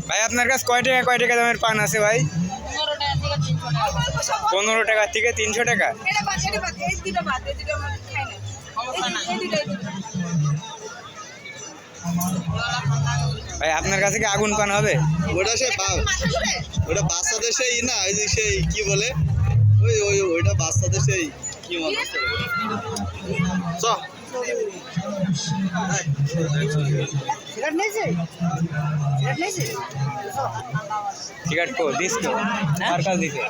ভাই আপনার কাছে কয় টাকা দামের পান আছে ভাই? 15 টাকা থেকে 300 টাকা। ভাই আপনার কাছে কি আগুন পান হবে? ওটা ওটা বাচ্চাদের সেই না, ওই যে সেই কি বলে, ওইটা বাচ্চাদের সেই কি মনে হচ্ছে টিকিট কো দিস তো আর কাল দিছে।